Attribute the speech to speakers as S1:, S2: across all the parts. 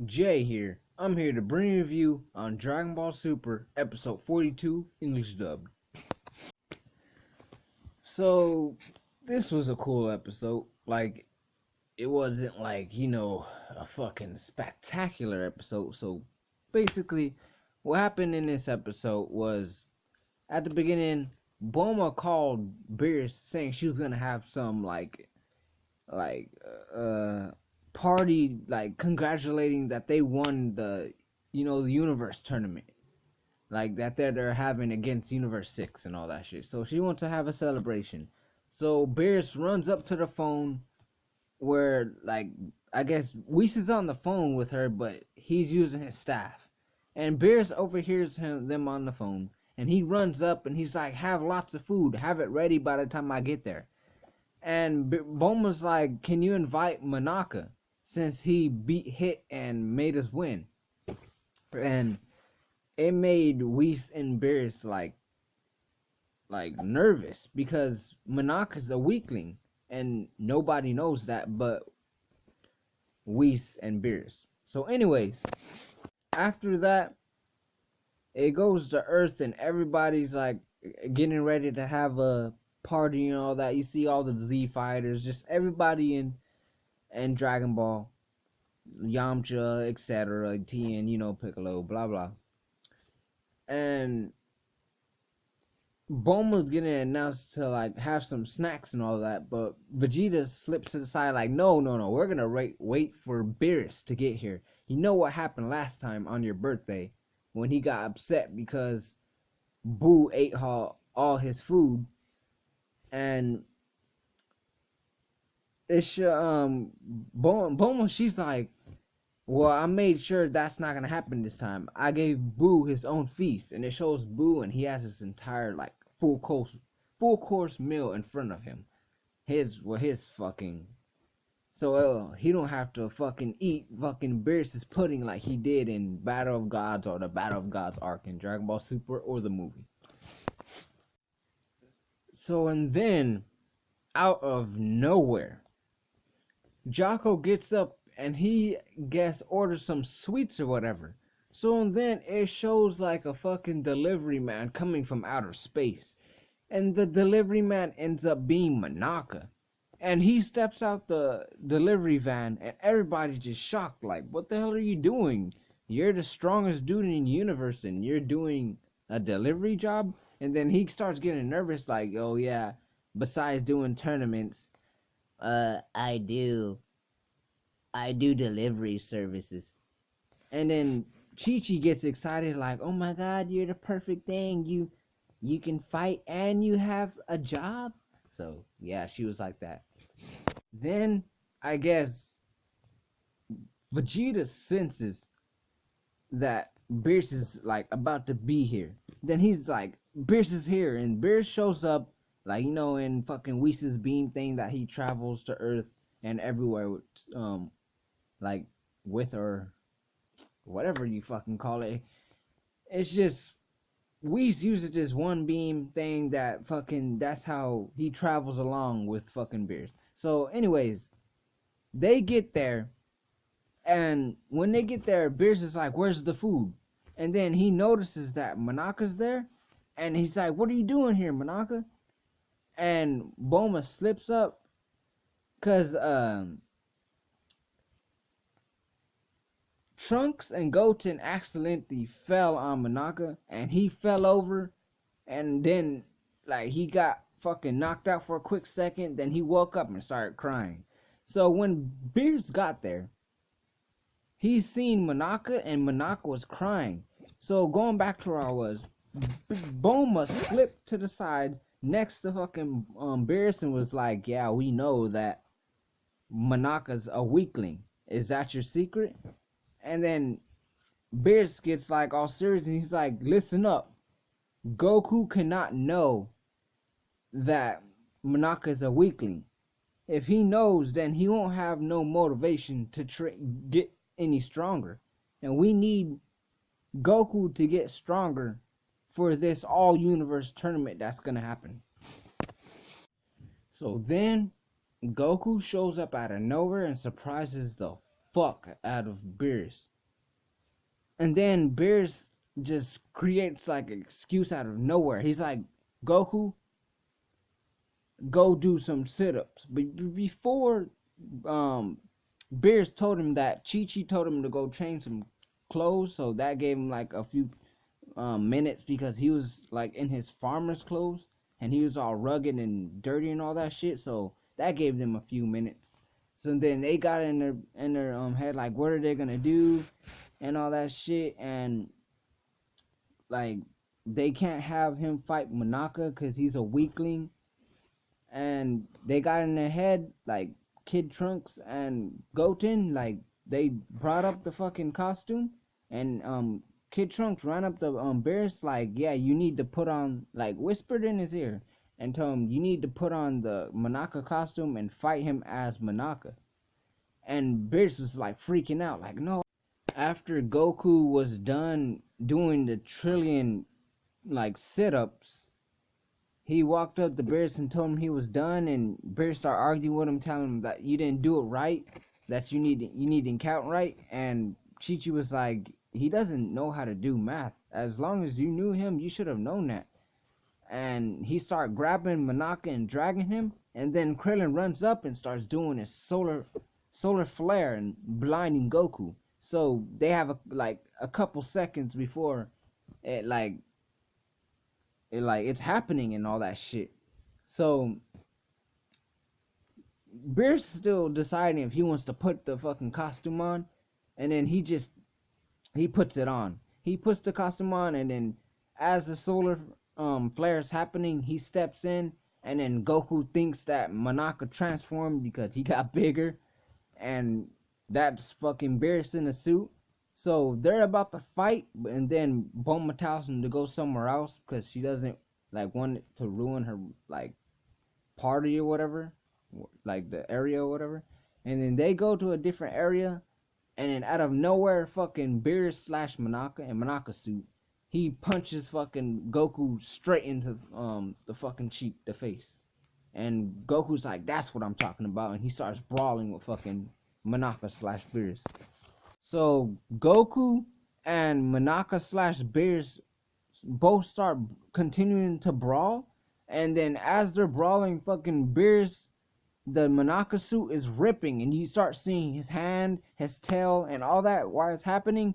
S1: Jay here. I'm here to bring a review on Dragon Ball Super episode 42 English dubbed. So this was a cool episode. Like it wasn't like, a fucking spectacular episode. So basically what happened in this episode was at the beginning Bulma called Beerus saying she was gonna have some like uh party, like congratulating that they won the universe tournament, like that they're having against Universe 6 and all that shit. So she wants to have a celebration. So Beerus runs up to the phone where, like, I guess Whis is on the phone with her, but he's using his staff. And Beerus overhears them on the phone, and he runs up and he's like, "Have lots of food, have it ready by the time I get there." And Bulma's like, "Can you invite Monaka, since he beat Hit and made us win?" And it made Whis and Beerus like nervous because Monaka's a weakling, and nobody knows that but Whis and Beerus. So, anyways, after that, it goes to Earth, and everybody's like getting ready to have a party and all that. You see all the Z fighters, just everybody in Dragon Ball, Yamcha, etc., Tien, Piccolo, blah blah. And Bulma's getting announced to like have some snacks and all that, but Vegeta slips to the side like, no, we're gonna wait for Beerus to get here. You know what happened last time on your birthday when he got upset because Boo ate all his food, and it's Bulma, she's like, well, I made sure that's not gonna happen this time. I gave Boo his own feast, and it shows Boo, and he has his entire like full course meal in front of him. His fucking, so he don't have to fucking eat fucking Beerus's pudding like he did in Battle of Gods or the Battle of Gods arc in Dragon Ball Super or the movie. So, and then out of nowhere, Jocko gets up and he orders some sweets or whatever. So and then it shows like a fucking delivery man coming from outer space. And the delivery man ends up being Monaka. And he steps out the delivery van and everybody's just shocked, like, what the hell are you doing? You're the strongest dude in the universe and you're doing a delivery job? And then he starts getting nervous, like, oh yeah, besides doing tournaments, I do delivery services. And then Chi-Chi gets excited like, "Oh my god, you're the perfect thing. You can fight and you have a job." So, yeah, she was like that. Then I guess Vegeta senses that Beerus is like about to be here. Then he's like, "Beerus is here," and Beerus shows up like, in fucking Whis' beam thing that he travels to Earth and everywhere with, like with or whatever you fucking call it. It's just Whis uses this one beam thing that fucking, that's how he travels along with fucking Beerus. So anyways, they get there, and when they get there, Beerus is like, "Where's the food?" And then he notices that Monaka's there, and he's like, "What are you doing here, Monaka?" And Bulma slips up because Trunks and Goten accidentally fell on Monaka, and he fell over, and then like he got fucking knocked out for a quick second, then he woke up and started crying. So when Beerus got there, he seen Monaka, and Monaka was crying. So going back to where I was, Bulma slipped to the side next to fucking Beerus and was like, "Yeah, we know that Monaka's a weakling. Is that your secret?" And then Beerus gets like all serious and he's like, "Listen up. Goku cannot know that Monaka is a weakling. If he knows, then he won't have no motivation to get any stronger. And we need Goku to get stronger for this all-universe tournament that's gonna happen." So then Goku shows up out of nowhere and surprises the fuck out of Beerus. And then Beerus just creates like an excuse out of nowhere. He's like, Goku, go do some sit-ups. But before Beerus told him that, Chi-Chi told him to go change some clothes, so that gave him like a few minutes because he was like in his farmer's clothes and he was all rugged and dirty and all that shit, so that gave them a few minutes. So then they got in their head like, what are they gonna do and all that shit, and like they can't have him fight Monaka because he's a weakling. And they got in their head, like Kid Trunks and Goten, like they brought up the fucking costume, and Kid Trunks ran up the Beerus like, yeah, you need to put on, like whispered in his ear and told him, you need to put on the Monaka costume and fight him as Monaka. And Beerus was like freaking out, like, no. After Goku was done doing the trillion like sit-ups, he walked up to Beerus and told him he was done, and Beerus started arguing with him, telling him that you didn't do it right, that you need to count right. And Chi-Chi was like, he doesn't know how to do math. As long as you knew him, you should have known that. And he started grabbing Monaka and dragging him, and then Krillin runs up and starts doing his solar flare and blinding Goku. So they have a couple seconds before it it's happening and all that shit. So Beerus is still deciding if he wants to put the fucking costume on, and then he puts it on. He puts the costume on, and then as the solar flare is happening, he steps in, and then Goku thinks that Monaka transformed because he got bigger, and that's fucking Beerus in a suit. So they're about to fight, and then Bulma tells him to go somewhere else because she doesn't like want it to ruin her like party or whatever, like the area or whatever. And then they go to a different area, and then out of nowhere, fucking Beerus slash Monaka in Monaka suit, he punches fucking Goku straight into the fucking cheek, the face. And Goku's like, that's what I'm talking about, and he starts brawling with fucking Monaka slash Beerus. So Goku and Monaka slash Beerus both start continuing to brawl, and then as they're brawling, fucking Beerus, the Monaka suit is ripping, and you start seeing his hand, his tail, and all that while it's happening.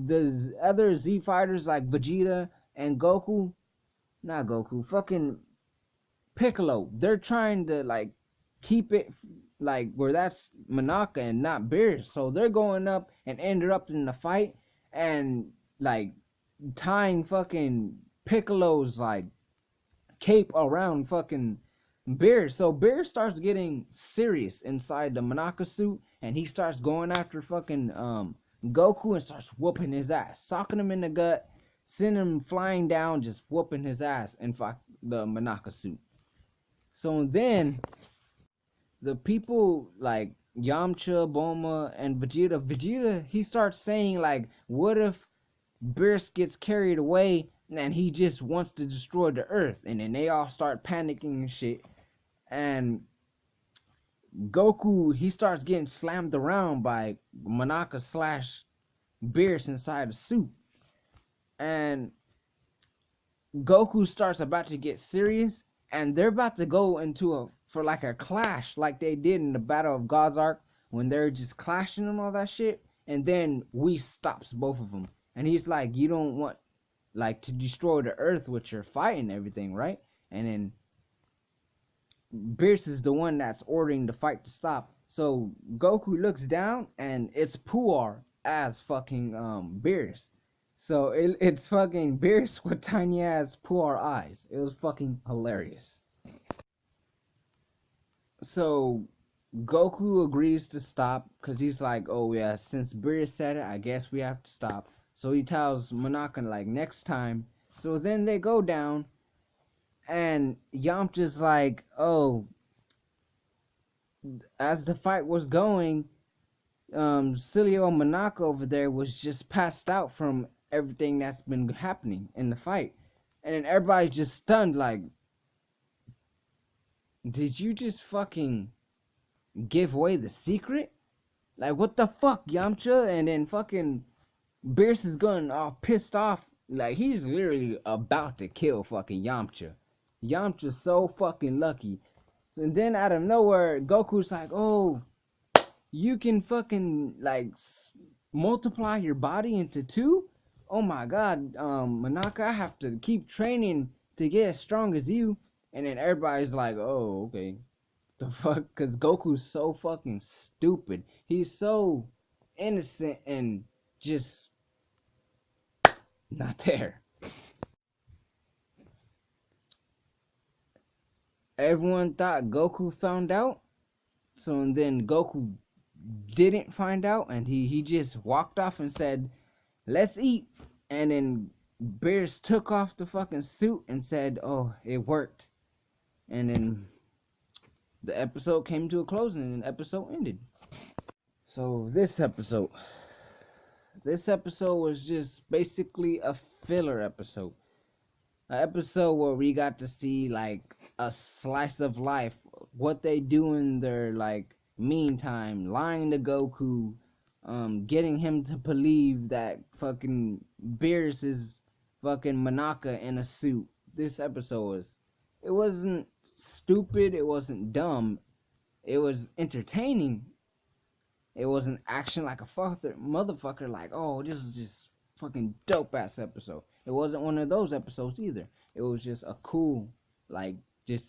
S1: The other Z fighters like Vegeta and Goku, not Goku, fucking Piccolo, they're trying to like keep it like where that's Monaka and not Beerus, so they're going up and interrupting the fight and like tying fucking Piccolo's like cape around fucking Beerus. So Beerus starts getting serious inside the Monaka suit, and he starts going after fucking Goku and starts whooping his ass, socking him in the gut, sending him flying down, just whooping his ass in the Monaka suit. So then the people like Yamcha, Bulma, and Vegeta, he starts saying like, what if Beerus gets carried away and he just wants to destroy the earth? And then they all start panicking and shit. And Goku, he starts getting slammed around by Monaka slash Beerus inside the suit. And Goku starts about to get serious, and they're about to go into for like a clash like they did in the Battle of God's Ark when they're just clashing and all that shit. And then Whis stops both of them, and he's like, you don't want like to destroy the earth with your fight and everything, right? And then Beerus is the one that's ordering the fight to stop. So Goku looks down, and it's Puar as fucking Beerus. So it's fucking Beerus with tiny ass Puar eyes. It was fucking hilarious. So Goku agrees to stop because he's like, oh yeah, since Beerus said it, I guess we have to stop. So he tells Monaka like, next time. So then they go down, and Yamcha's like, oh, as the fight was going, Silio Monaka over there was just passed out from everything that's been happening in the fight. And then everybody's just stunned like, did you just fucking give away the secret? Like, what the fuck, Yamcha? And then fucking Beerus is going all pissed off. Like, he's literally about to kill fucking Yamcha. Yamcha's so fucking lucky. And then out of nowhere, Goku's like, oh, you can fucking, like, multiply your body into two? Oh my god, Monaka, I have to keep training to get as strong as you. And then everybody's like, oh, okay. The fuck? Because Goku's so fucking stupid. He's so innocent and just not there. Everyone thought Goku found out. So and then Goku didn't find out, and he just walked off and said, let's eat. And then Beerus took off the fucking suit and said, oh, it worked. And then the episode came to a close and the episode ended. So this episode was just basically a filler episode. An episode where we got to see like a slice of life, what they do in their like meantime, lying to Goku, getting him to believe that fucking Beerus is fucking Monaka in a suit. This episode it wasn't stupid, it wasn't dumb, it was entertaining. It wasn't action like a motherfucker like, oh, this is just fucking dope ass episode. It wasn't one of those episodes either. It was just a cool, like, just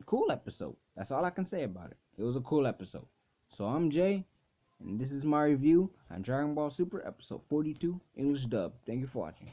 S1: cool episode. That's all I can say about it. It was a cool episode. So I'm Jay, and this is my review on Dragon Ball Super episode 42 English dub. Thank you for watching.